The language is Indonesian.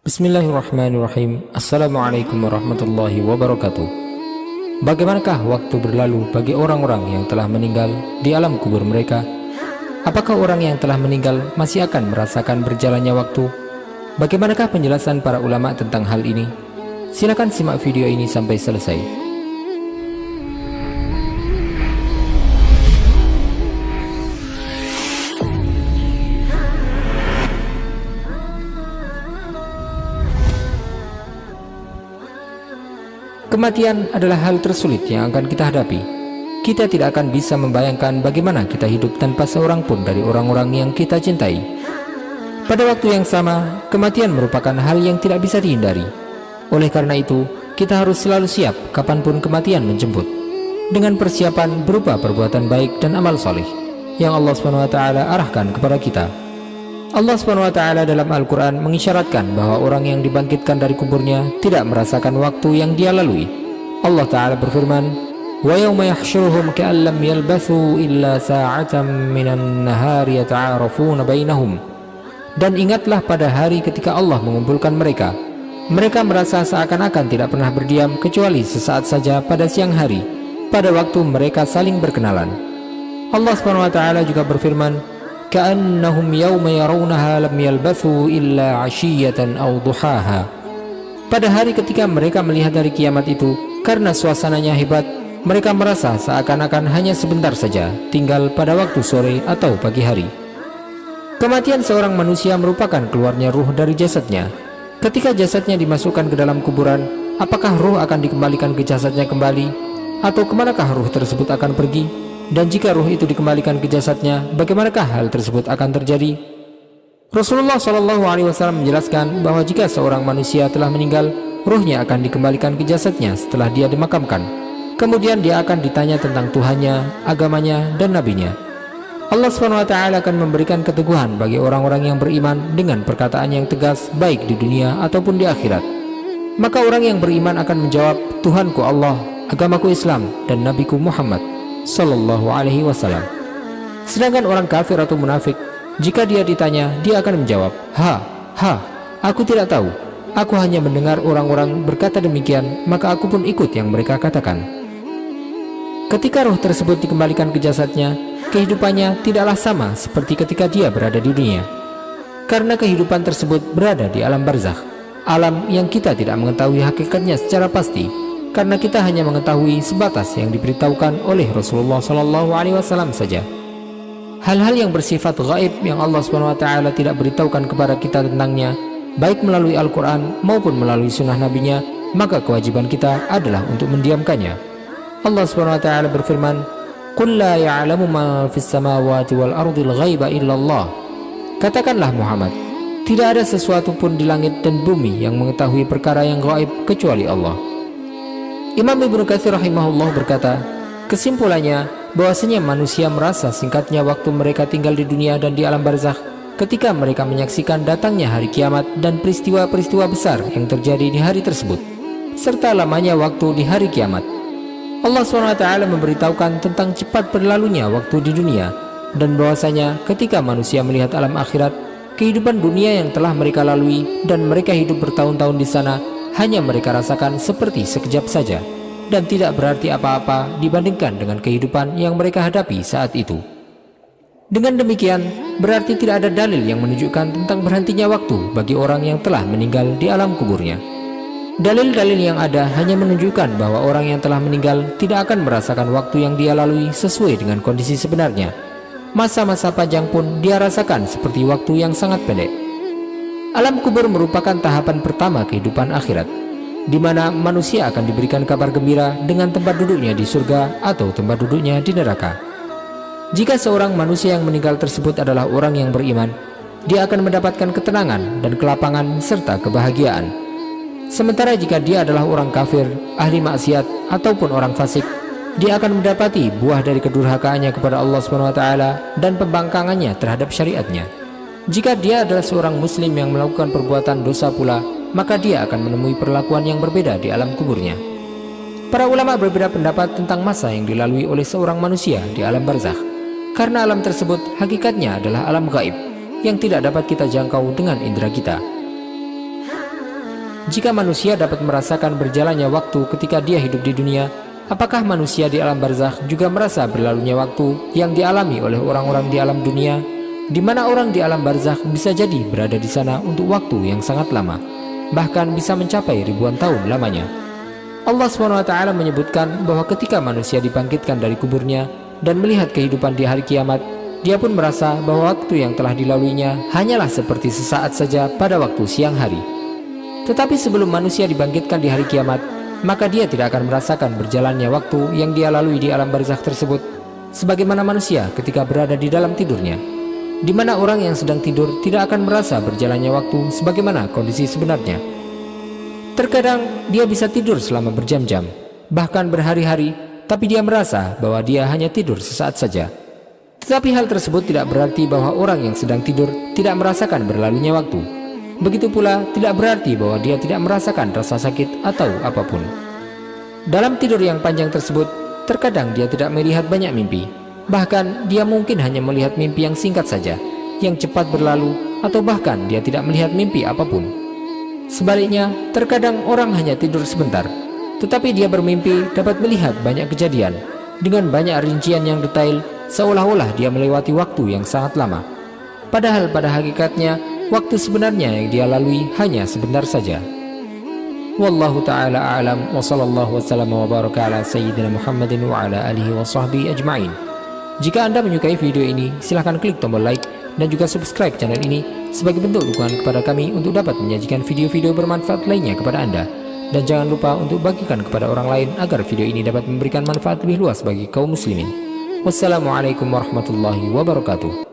Bismillahirrahmanirrahim. Assalamualaikum warahmatullahi wabarakatuh. Bagaimanakah waktu berlalu bagi orang-orang yang telah meninggal di alam kubur mereka? Apakah orang yang telah meninggal masih akan merasakan berjalannya waktu? Bagaimanakah penjelasan para ulama tentang hal ini? Silakan simak video ini sampai selesai. Kematian adalah hal tersulit yang akan kita hadapi. Kita tidak akan bisa membayangkan bagaimana kita hidup tanpa seorang pun dari orang-orang yang kita cintai. Pada waktu yang sama, kematian merupakan hal yang tidak bisa dihindari. Oleh karena itu, kita harus selalu siap kapanpun kematian menjemput, dengan persiapan berupa perbuatan baik dan amal soleh yang Allah SWT arahkan kepada kita. Allah SWT dalam Al-Quran mengisyaratkan bahwa orang yang dibangkitkan dari kuburnya tidak merasakan waktu yang dia lalui. Allah Ta'ala berfirman, "Wa yawma yahsyuruhum ka'an lam yalbathu illa sa'atan minan nahari yata'arafuna bainahum." Dan ingatlah pada hari ketika Allah mengumpulkan mereka. Mereka merasa seakan-akan tidak pernah berdiam kecuali sesaat saja pada siang hari, pada waktu mereka saling berkenalan. Allah SWT juga berfirman, كأنهم يوم يرونها لم يلبثوا إلا عشية أو ضحاها. Pada hari ketika mereka melihat hari kiamat itu, karena suasananya hebat, mereka merasa seakan-akan hanya sebentar saja, tinggal pada waktu sore atau pagi hari. Kematian seorang manusia merupakan keluarnya ruh dari jasadnya. Ketika jasadnya dimasukkan ke dalam kuburan, apakah ruh akan dikembalikan ke jasadnya kembali, atau kemanakah ruh tersebut akan pergi? Dan jika ruh itu dikembalikan ke jasadnya, bagaimanakah hal tersebut akan terjadi? Rasulullah SAW menjelaskan bahwa jika seorang manusia telah meninggal, ruhnya akan dikembalikan ke jasadnya setelah dia dimakamkan. Kemudian dia akan ditanya tentang Tuhannya, agamanya, dan nabinya. Allah SWT akan memberikan keteguhan bagi orang-orang yang beriman dengan perkataan yang tegas, baik di dunia ataupun di akhirat. Maka orang yang beriman akan menjawab, "Tuhanku Allah, agamaku Islam, dan nabiku Muhammad Sallallahu Alaihi Wasallam." Sedangkan orang kafir atau munafik, jika dia ditanya, dia akan menjawab, aku tidak tahu. Aku hanya mendengar orang-orang berkata demikian, maka aku pun ikut yang mereka katakan." Ketika roh tersebut dikembalikan ke jasadnya, kehidupannya tidaklah sama seperti ketika dia berada di dunia. Karena kehidupan tersebut berada di alam barzakh, alam yang kita tidak mengetahui hakikatnya secara pasti, karena kita hanya mengetahui sebatas yang diberitahukan oleh Rasulullah SAW saja. Hal-hal yang bersifat gaib yang Allah SWT tidak beritahukan kepada kita tentangnya, baik melalui Al-Quran maupun melalui sunnah nabinya, maka kewajiban kita adalah untuk mendiamkannya. Allah SWT berfirman, "Qul la ya'lamu ma fis samawati wal ardil ghaiba illallah." Katakanlah Muhammad, tidak ada sesuatu pun di langit dan bumi yang mengetahui perkara yang gaib kecuali Allah. Imam Ibnu Katsir rahimahullah berkata, kesimpulannya bahwasanya manusia merasa singkatnya waktu mereka tinggal di dunia dan di alam barzakh ketika mereka menyaksikan datangnya hari kiamat dan peristiwa-peristiwa besar yang terjadi di hari tersebut, serta lamanya waktu di hari kiamat. Allah SWT memberitahukan tentang cepat berlalunya waktu di dunia, dan bahwasanya ketika manusia melihat alam akhirat, kehidupan dunia yang telah mereka lalui dan mereka hidup bertahun-tahun di sana, hanya mereka rasakan seperti sekejap saja, dan tidak berarti apa-apa dibandingkan dengan kehidupan yang mereka hadapi saat itu. Dengan demikian, berarti tidak ada dalil yang menunjukkan tentang berhentinya waktu bagi orang yang telah meninggal di alam kuburnya. Dalil-dalil yang ada hanya menunjukkan bahwa orang yang telah meninggal tidak akan merasakan waktu yang dia lalui sesuai dengan kondisi sebenarnya. Masa-masa panjang pun dia rasakan seperti waktu yang sangat pendek. Alam kubur merupakan tahapan pertama kehidupan akhirat, di mana manusia akan diberikan kabar gembira dengan tempat duduknya di surga atau tempat duduknya di neraka. Jika seorang manusia yang meninggal tersebut adalah orang yang beriman, dia akan mendapatkan ketenangan dan kelapangan serta kebahagiaan. Sementara jika dia adalah orang kafir, ahli maksiat, ataupun orang fasik, dia akan mendapati buah dari kedurhakaannya kepada Allah SWT dan pembangkangannya terhadap syariatnya. Jika dia adalah seorang muslim yang melakukan perbuatan dosa pula, maka dia akan menemui perlakuan yang berbeda di alam kuburnya. Para ulama berbeda pendapat tentang masa yang dilalui oleh seorang manusia di alam barzakh, karena alam tersebut hakikatnya adalah alam gaib yang tidak dapat kita jangkau dengan indera kita. Jika manusia dapat merasakan berjalannya waktu ketika dia hidup di dunia, apakah manusia di alam barzakh juga merasa berlalunya waktu yang dialami oleh orang-orang di alam dunia, di mana orang di alam barzakh bisa jadi berada di sana untuk waktu yang sangat lama, bahkan bisa mencapai ribuan tahun lamanya. Allah SWT menyebutkan bahwa ketika manusia dibangkitkan dari kuburnya dan melihat kehidupan di hari kiamat, dia pun merasa bahwa waktu yang telah dilaluinya hanyalah seperti sesaat saja pada waktu siang hari. Tetapi sebelum manusia dibangkitkan di hari kiamat, maka dia tidak akan merasakan berjalannya waktu yang dia lalui di alam barzakh tersebut, sebagaimana manusia ketika berada di dalam tidurnya, di mana orang yang sedang tidur tidak akan merasa berjalannya waktu sebagaimana kondisi sebenarnya. Terkadang dia bisa tidur selama berjam-jam, bahkan berhari-hari, tapi dia merasa bahwa dia hanya tidur sesaat saja. Tetapi hal tersebut tidak berarti bahwa orang yang sedang tidur tidak merasakan berlalunya waktu. Begitu pula tidak berarti bahwa dia tidak merasakan rasa sakit atau apapun. Dalam tidur yang panjang tersebut, terkadang dia tidak melihat banyak mimpi. Bahkan dia mungkin hanya melihat mimpi yang singkat saja, yang cepat berlalu, atau bahkan dia tidak melihat mimpi apapun. Sebaliknya, terkadang orang hanya tidur sebentar, tetapi dia bermimpi dapat melihat banyak kejadian dengan banyak rincian yang detail, seolah-olah dia melewati waktu yang sangat lama. Padahal pada hakikatnya waktu sebenarnya yang dia lalui hanya sebentar saja. Wallahu ta'ala a'lam wa sallallahu wasallam wa baraka ala sayyidina Muhammadin wa ala alihi wa sahbihi ajma'in. Jika Anda menyukai video ini, silahkan klik tombol like dan juga subscribe channel ini sebagai bentuk dukungan kepada kami untuk dapat menyajikan video-video bermanfaat lainnya kepada Anda. Dan jangan lupa untuk bagikan kepada orang lain agar video ini dapat memberikan manfaat lebih luas bagi kaum muslimin. Wassalamualaikum warahmatullahi wabarakatuh.